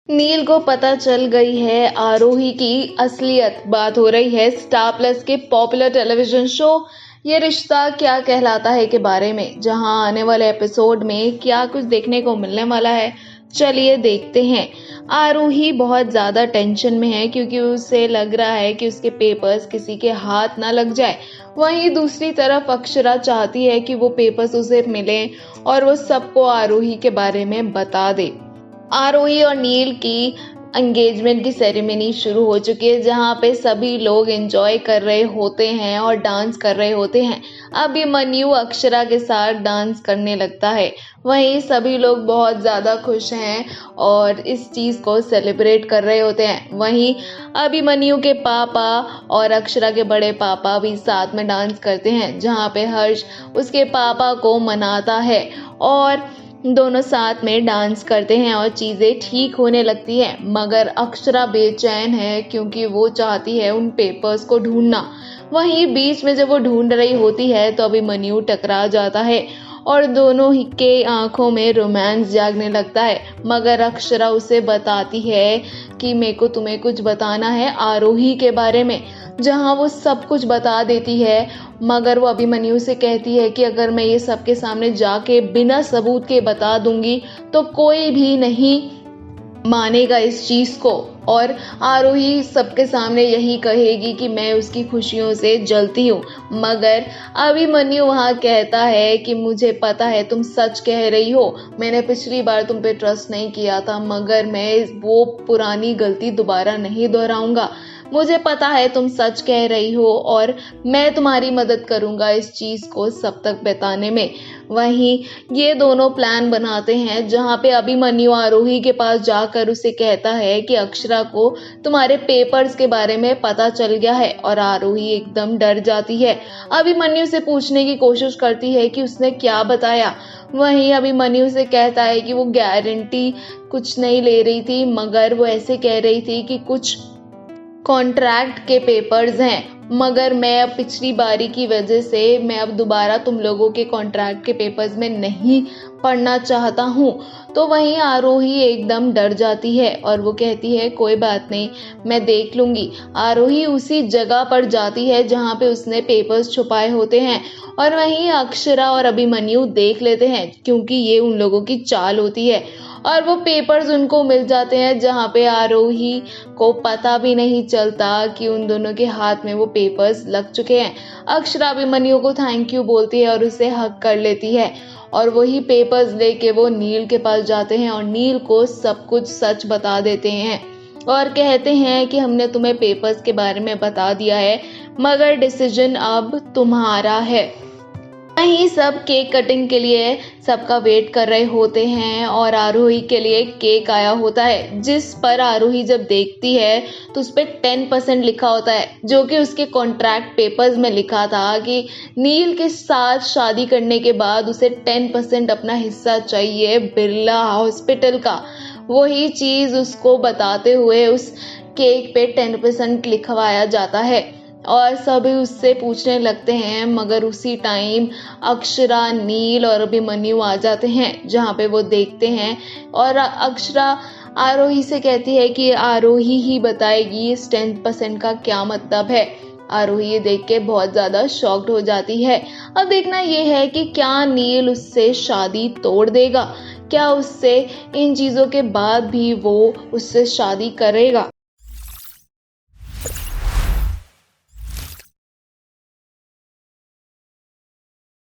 नील को पता चल गई है आरोही की असलियत। बात हो रही है स्टार प्लस के पॉपुलर टेलीविजन शो ये रिश्ता क्या कहलाता है के बारे में, जहां आने वाले एपिसोड में क्या कुछ देखने को मिलने वाला है। चलिए देखते हैं। आरोही बहुत ज़्यादा टेंशन में है क्योंकि उसे लग रहा है कि उसके पेपर्स किसी के हाथ ना लग जाए। वहीं दूसरी तरफ अक्षरा चाहती है कि वो पेपर्स उसे मिलें और वो सबको आरोही के बारे में बता दे। आरोही और नील की एंगेजमेंट की सेरेमनी शुरू हो चुकी है, जहां पे सभी लोग एंजॉय कर रहे होते हैं और डांस कर रहे होते हैं। अभिमन्यु अक्षरा के साथ डांस करने लगता है। वहीं सभी लोग बहुत ज़्यादा खुश हैं और इस चीज़ को सेलिब्रेट कर रहे होते हैं। वहीं अभिमन्यु के पापा और अक्षरा के बड़े पापा भी साथ में डांस करते हैं, जहां पे हर्ष उसके पापा को मनाता है और दोनों साथ में डांस करते हैं और चीज़ें ठीक होने लगती हैं। मगर अक्षरा बेचैन है क्योंकि वो चाहती है उन पेपर्स को ढूंढना। वहीं बीच में जब वो ढूंढ रही होती है तो अभिमन्यु टकरा जाता है और दोनों ही के आंखों में रोमांस जागने लगता है। मगर अक्षरा उसे बताती है कि मेरे को तुम्हें कुछ बताना है आरोही के बारे में, जहां वो सब कुछ बता देती है। मगर वो अभिमन्यु से कहती है कि अगर मैं ये सबके सामने जाके बिना सबूत के बता दूंगी तो कोई भी नहीं मानेगा इस चीज़ को, और आरोही सबके सामने यही कहेगी कि मैं उसकी खुशियों से जलती हूँ। मगर अभिमन्यु वहाँ कहता है कि मुझे पता है तुम सच कह रही हो, मैंने पिछली बार तुम पे ट्रस्ट नहीं किया था, मगर मैं वो पुरानी गलती दोबारा नहीं दोहराऊंगा। मुझे पता है तुम सच कह रही हो और मैं तुम्हारी मदद करूंगा इस चीज़ को सब तक बताने में। वहीं ये दोनों प्लान बनाते हैं, जहां पे अभिमन्यु आरोही के पास जाकर उसे कहता है कि अक्षरा को तुम्हारे पेपर्स के बारे में पता चल गया है, और आरोही एकदम डर जाती है। अभिमन्यु से पूछने की कोशिश करती है कि उसने क्या बताया। वहीं अभिमन्यु से कहता है कि वो गारंटी कुछ नहीं ले रही थी, मगर वो ऐसे कह रही थी कि कुछ कॉन्ट्रैक्ट के पेपर्स हैं, मगर मैं अब पिछली बारी की वजह से मैं अब दोबारा तुम लोगों के कॉन्ट्रैक्ट के पेपर्स में नहीं पढ़ना चाहता हूँ। तो वहीं आरोही एकदम डर जाती है और वो कहती है कोई बात नहीं, मैं देख लूँगी। आरोही उसी जगह पर जाती है जहाँ पे उसने पेपर्स छुपाए होते हैं, और वहीं अक्षरा और अभिमन्यु देख लेते हैं क्योंकि ये उन लोगों की चाल होती है, और वो पेपर्स उनको मिल जाते हैं, जहाँ पे आरोही को पता भी नहीं चलता कि उन दोनों के हाथ में वो पेपर्स लग चुके हैं। अक्षरा अभिमन्यु को थैंक यू बोलती है और उसे हक कर लेती है, और वही पेपर्स लेके वो नील के पास जाते हैं और नील को सब कुछ सच बता देते हैं और कहते हैं कि हमने तुम्हें पेपर्स के बारे में बता दिया है, मगर डिसीजन अब तुम्हारा है। वहीं सब केक कटिंग के लिए सबका वेट कर रहे होते हैं और आरोही के लिए केक आया होता है, जिस पर आरोही जब देखती है तो उस पर 10% लिखा होता है, जो कि उसके कॉन्ट्रैक्ट पेपर्स में लिखा था कि नील के साथ शादी करने के बाद उसे 10% अपना हिस्सा चाहिए बिरला हॉस्पिटल का। वही चीज़ उसको बताते हुए उस केक पे 10% लिखवाया जाता है और सभी उससे पूछने लगते हैं। मगर उसी टाइम अक्षरा, नील और अभिमन्यु आ जाते हैं, जहाँ पे वो देखते हैं, और अक्षरा आरोही से कहती है कि आरोही ही बताएगी इस 10% का क्या मतलब है। आरोही ये देख के बहुत ज़्यादा शॉक्ड हो जाती है। अब देखना ये है कि क्या नील उससे शादी तोड़ देगा, क्या उससे इन चीज़ों के बाद भी वो उससे शादी करेगा।